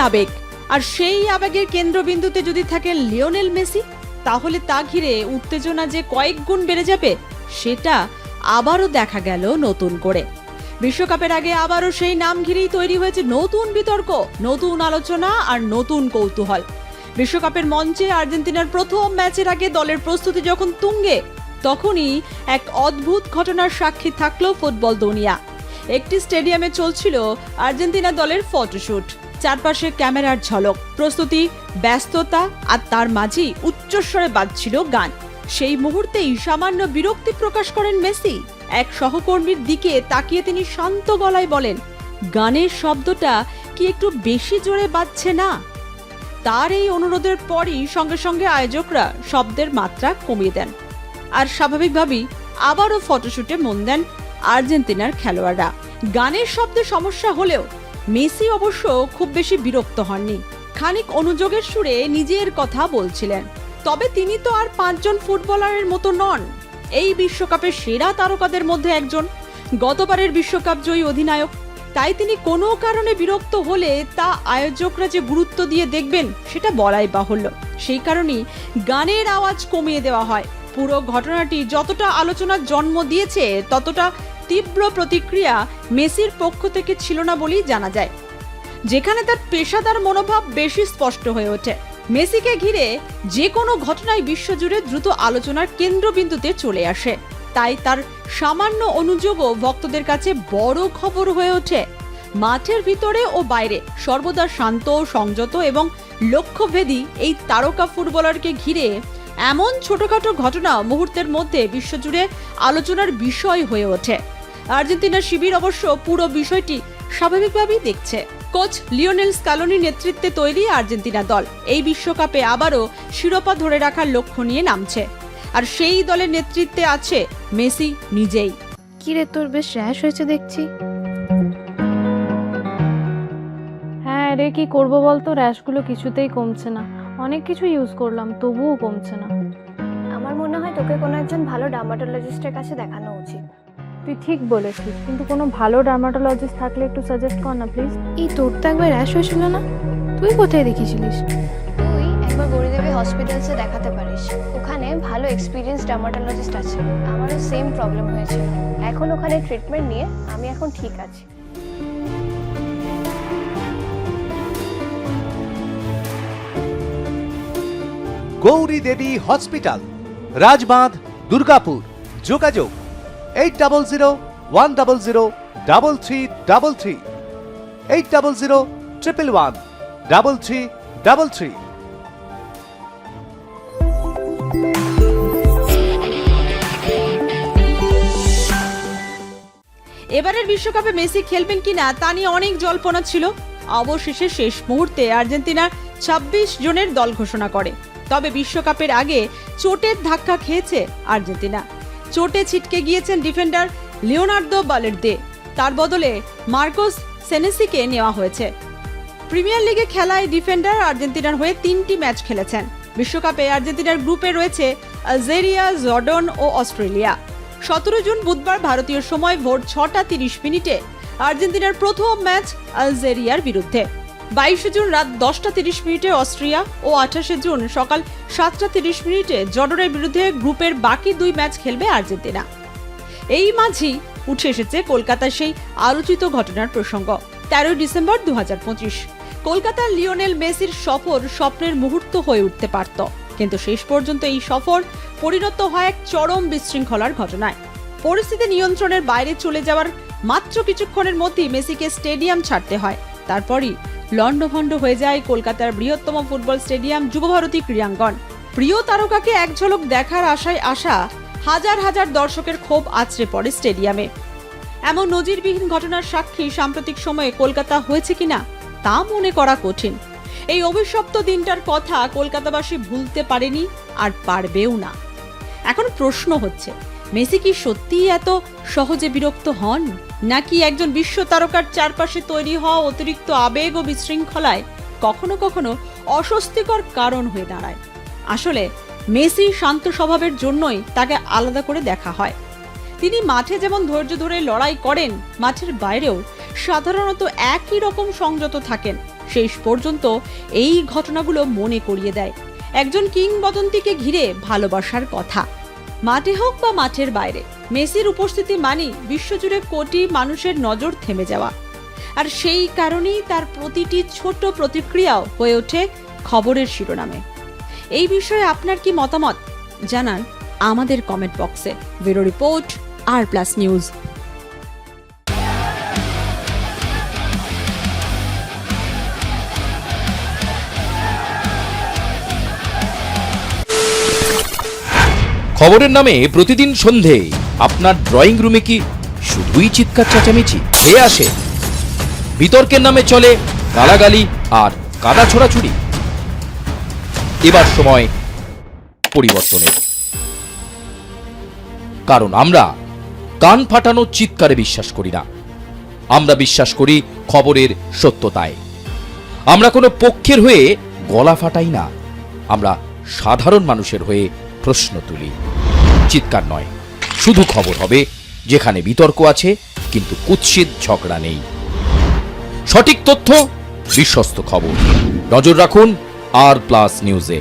আবেগ, আর সেই আবেগের কেন্দ্রবিন্দুতে যদি থাকেন লিওনেল মেসি, তাহলে তা ঘিরে উত্তেজনা যে কয়েক গুণ বেড়ে যাবে সেটা আবারও দেখা গেল নতুন করে। বিশ্বকাপের আগে আবারও সেই নাম ঘিরেই তৈরি হয়েছে নতুন বিতর্ক, নতুন আলোচনা আর নতুন কৌতূহল। বিশ্বকাপের মঞ্চে আর্জেন্টিনার প্রথম ম্যাচের আগে দলের প্রস্তুতি যখন তুঙ্গে, তখনই এক অদ্ভুত ঘটনার সাক্ষী থাকলো ফুটবল দুনিয়া। একটি স্টেডিয়ামে চলছিল আর্জেন্টিনা দলের ফটোশুট, চারপাশে ক্যামেরার ঝলক, প্রস্তুতি, ব্যস্ততা, আর তার মাঝেই উচ্চস্বরে বাজছিল গান। সেই মুহূর্তেই সামান্য বিরক্তি প্রকাশ করেন মেসি। এক সহকর্মীর দিকে তাকিয়ে তিনি শান্ত গলায় বলেন, গানের শব্দটা কি একটু বেশি জোরে বাজছে না? তার এই অনুরোধের পরই সঙ্গে সঙ্গে আয়োজকরা শব্দের মাত্রা কমিয়ে দেন, আর স্বাভাবিকভাবেই আবারও ফটোশুটে মন দেন আর্জেন্টিনার খেলোয়াড়রা। গানের শব্দে সমস্যা হলেও মেসি অবশ্য খুব বেশি বিরক্ত হননি। খানিক অনুযোগের সুরে নিজের কথা বলছিলেন। তবে তিনি তো আর 5 জন ফুটবলারের মতো নন, এই বিশ্বকাপের সেরা তারকাদের মধ্যে একজন, গতবারের বিশ্বকাপ জয়ী অধিনায়ক। তাই তিনি কোনো কারণে বিরক্ত হলে তা আয়োজকরা যে গুরুত্ব দিয়ে দেখবেন সেটা বলাই বাহুল্য। সেই কারণেই গানের আওয়াজ কমিয়ে দেওয়া হয়। পুরো ঘটনাটি যতটা আলোচনার জন্ম দিয়েছে, ততটা তীব্র প্রতিক্রিয়া মেসির পক্ষ থেকে ছিল না বলেই জানা যায়, যেখানে তার পেশাদার মনোভাব বেশি স্পষ্ট হয়ে ওঠে। মেসিকে ঘিরে যে কোনো ঘটনাই বিশ্বজুড়ে দ্রুত আলোচনার কেন্দ্রবিন্দুতে চলে আসে, তাই তার সামান্য অনুযোগও ভক্তদের কাছে বড় খবর হয়ে ওঠে। মাঠের ভিতরে ও বাইরে সর্বদা শান্ত, সংযত এবং লক্ষ্যভেদী এই তারকা ফুটবলারকে ঘিরে এমন ছোটখাটো ঘটনা মুহূর্তের মধ্যে বিশ্বজুড়ে আলোচনার বিষয় হয়ে ওঠে। আর্জেন্টিনার শিবির অবশ্য পুরো বিষয়টি স্বাভাবিকভাবেই দেখছে। কোচ লিওনেল স্কালোনির নেতৃত্বে তৈরি আর্জেন্টিনা দল এই বিশ্বকাপে আবারও শিরোপা ধরে রাখার লক্ষ্য নিয়ে নামছে, আর সেই দলের নেতৃত্বে আছে মেসি নিজেই। কিরে, তোর বেশ র্যাশ হয়েছে দেখছি। হ্যাঁ রে, কি করবো বলতো, র্যাশগুলো কিছুতেই কমছে না। অনেক কিছু ইউজ করলাম, তবুও কমছে না। আমার মনে হয় তোকে কোনো একজন ভালো ডার্মাটোলজিস্টের কাছে দেখানো উচিত। তুই ঠিক বলেছিস, কিন্তু কোনো ভালো ডার্মাটোলজিস্ট থাকলে একটু সাজেস্ট কর না প্লিজ। এই তোর তো একবার র্যাশ হয়েছিল না? তুই কোথায় দেখিয়েছিলিস? তুই একবার গৌরীদেবী হসপিটালসে দেখাতে পারিস, ওখানে ভালো এক্সপিরিয়েন্স ডার্মাটোলজিস্ট আছে। আমারও সেম প্রবলেম হয়েছিল, এখন ওখানে ট্রিটমেন্ট নিয়ে আমি এখন ঠিক আছি। গৌরী দেবী হসপিটাল, রাজবাঁধ, দুর্গাপুর। যোগাযোগ 8001003333, 8001113333। এবারের বিশ্বকাপে মেসি খেলবেন কিনা তা নিয়ে অনেক জল্পনা ছিল। অবশেষে শেষ মুহূর্তে আর্জেন্টিনা 26 জনের দল ঘোষণা করে। তবে বিশ্বকাপের আগে চোটের ধাক্কা খেয়েছে আর্জেন্টিনা। চোটে ছিটকে গিয়েছেন ডিফেন্ডার লিওনার্দো বালের্দে, তার বদলে মার্কোস সেনেসিকে নেওয়া হয়েছে। প্রিমিয়ার লিগে খেলায় ডিফেন্ডার আর্জেন্টিনার হয়ে 3টি ম্যাচ খেলেছেন। বিশ্বকাপে আর্জেন্টিনার গ্রুপে রয়েছে আলজেরিয়া, জর্ডন ও অস্ট্রেলিয়া। 17 জুন বুধবার ভারতীয় সময় ভোর 6:30 আর্জেন্টিনার প্রথম ম্যাচ আলজেরিয়ার বিরুদ্ধে। 22 জুন রাত 10:30 অস্ট্রিয়া ও 28 জুন সকাল 7:30 জর্ডনের বিরুদ্ধে গ্রুপের বাকি 2 ম্যাচ খেলবে আর্জেন্টিনা। এই মাঝেই উঠে এসেছে কলকাতার সেই আলোচিত ঘটনার প্রসঙ্গ। 13 ডিসেম্বর 2025 কলকাতার লিওনেল মেসির সফর স্বপ্নের মুহূর্ত হয়ে উঠতে পারত, কিন্তু শেষ পর্যন্ত এই সফর পরিণত হয় এক চরম বিশৃঙ্খলার ঘটনায়। পরিস্থিতি নিয়ন্ত্রণের বাইরে চলে যাওয়ার মাত্র কিছুক্ষণের মধ্যেই মেসিকে স্টেডিয়াম ছাড়তে হয়। তারপরই লন্ডভন্ড হয়ে যায় কলকাতার বৃহত্তম ফুটবল স্টেডিয়াম যুবভারতী ক্রীড়াঙ্গন। প্রিয় তারকাকে এক ঝলক দেখার আশায় আসা হাজার হাজার দর্শকের ক্ষোভ আছড়ে পড়ে স্টেডিয়ামে। এমন নজিরবিহীন ঘটনার সাক্ষী সাম্প্রতিক সময়ে কলকাতা হয়েছে কিনা তা মনে করা কঠিন। এই অভিশপ্ত দিনটার কথা কলকাতাবাসী ভুলতে পারেনি, আর পারবেও না। এখন প্রশ্ন হচ্ছে, মেসি কি সত্যিই এত সহজে বিরক্ত হন, নাকি একজন বিশ্ব তারকার চারপাশে তৈরি হওয়া অতিরিক্ত আবেগ ও বিশৃঙ্খলায় কখনো কখনো অস্বস্তিকর কারণ হয়ে দাঁড়ায়? আসলে মেসি শান্ত স্বভাবের জন্যই তাকে আলাদা করে দেখা হয়। তিনি মাঠে যেমন ধৈর্য ধরে লড়াই করেন, মাঠের বাইরেও সাধারণত একই রকম সংযত থাকেন। শেষ পর্যন্ত এই ঘটনাগুলো মনে করিয়ে দেয় একজন কিংবদন্তিকে ঘিরে ভালোবাসার কথা। মাঠে হোক বা মাঠের বাইরে, মেসির উপস্থিতি মানেই বিশ্বজুড়ে কোটি মানুষের নজর থেমে যাওয়া। আর সেই কারণেই তার প্রতিটি ছোট প্রতিক্রিয়াও হয়ে ওঠে খবরের শিরোনামে। এই বিষয়ে আপনার কি মতামত জানান আমাদের কমেন্ট বক্সে। ব্যুরো রিপোর্ট, আর+ নিউজ। খবরের নামে প্রতিদিন সন্ধে আপনার ড্রয়িং রুমে কি শুধুই চিৎকার চেঁচামেচি খেয়ে আসে? বিতর্কের নামে চলে গালাগালি আর কাদা ছোড়াছুড়ি। এবার সময় পরিবর্তনের, কারণ আমরা কান ফাটানো চিৎকারে বিশ্বাস করি না। আমরা বিশ্বাস করি খবরের সত্যতায়। আমরা কোনো পক্ষের হয়ে গলা ফাটাই না, আমরা সাধারণ মানুষের হয়ে প্রশ্ন তুলি। চিৎকার নয়, শুধু খবর হবে যেখানে বিতর্ক আছে কিন্তু কুৎসিত ঝগড়া নেই। সঠিক তথ্য, বিশ্বস্ত খবর। নজর রাখুন আর+ নিউজে।